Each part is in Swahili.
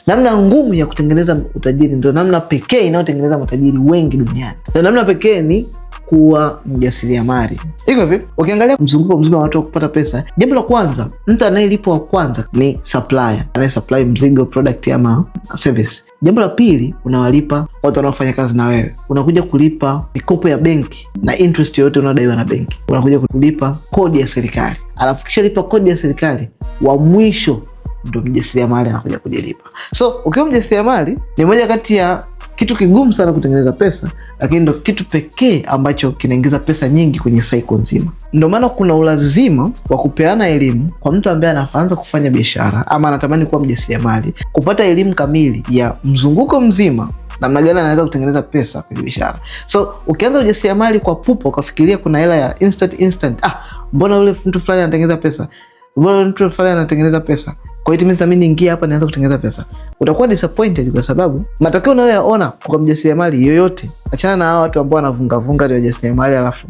Namna ngumu ya kutengeneza utajiri ndio namna pekee inayotengeneza matajiri wengi duniani, na namna pekee ni kuwa mjasiriamali. Iko vipi? Ukiangalia mzunguko mzima wa watu kupata pesa, jambo la kwanza, mtu anayelipwa wa kwanza ni supplier, anayesupply mzigo, product ama service. Jambo la pili, unawalipa watu wanaofanya kazi na wewe. Unakuja kulipa mikopo ya benki na interest yoyote unadaiwa na benki. Unakuja kulipa kodi ya serikali. Alafu kisha lipa kodi ya serikali, wa mwisho ndio mjasiriamali anakuja kujilipa. So ukiwa mjasiriamali ni moja kati ya kitu kigumu sana kutengeneza pesa, lakini ndio kitu pekee ambacho kinaingiza pesa nyingi kwenye cycle nzima. Ndio maana kuna ulazima wa kupeana elimu kwa mtu ambaye anaanza kufanya biashara ama anatamani kuwa mjasiriamali, kupata elimu kamili ya mzunguko mzima, namna gani anaweza kutengeneza pesa kwenye biashara. So ukianza ujasiriamali kwa pupa ukafikiria kuna hela ya instant, mbona yule mtu fulani anatengeneza pesa, mbona yule mtu fulani anatengeneza pesa, kwa hiyo mimi niingie hapa nianza kutengeneza pesa, utakuwa disappointed kwa sababu matokeo unayoyaona kwa mjasiriamali yoyote, achana na hao watu ambao wanavunga ndio wajasiriamali alafu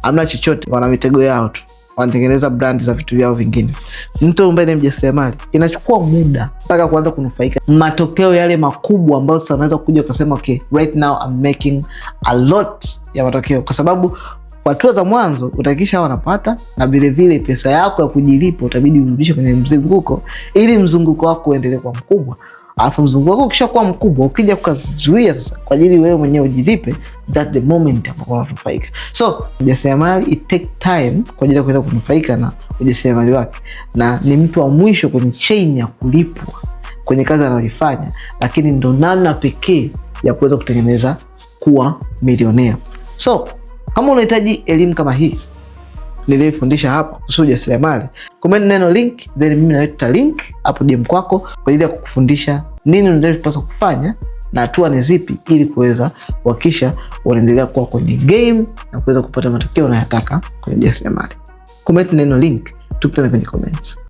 hamna chochote, wana mitego yao tu, wanatengeneza brand za vitu vyao vingine. Mtu ambaye ni mjasiriamali inachukua muda mpaka kuanza kunufaika matokeo yale makubwa ambayo sasa unaweza kuja ukasema okay, right now I'm making a lot ya matokeo, kwa sababu hatua za mwanzo utahakikisha wanapata, na vile vile pesa yako ya kujilipa utabidi urudishe kwenye mzunguko ili mzunguko wako uendelee kuwa mkubwa. Alafu mzunguko wako ukishakuwa mkubwa, ukija kuzuia sasa kwa ajili wewe mwenyewe ujilipe, that the moment ambapo unanufaika. So ujasiriamali it take time kwa ajili ya kuenda kunufaika na ujasiriamali wake, na ni mtu wa mwisho kwenye chain ya kulipwa kwenye kazi anayoifanya, lakini ndo namna pekee ya kuweza kutengeneza kuwa milionea. So kama unahitaji elimu kama hii niliyofundisha hapa kuhusu ujasiriamali, comment neno link, then mimi na wewe tuta link hapo DM kwako kwa ajili ya kukufundisha nini unapaswa kufanya na hatua ni zipi ili kuweza kuhakikisha unaendelea kuwa kwenye game na kuweza kupata matokeo unayotaka kwenye ujasiriamali. Comment neno link, tukutane kwenye comments.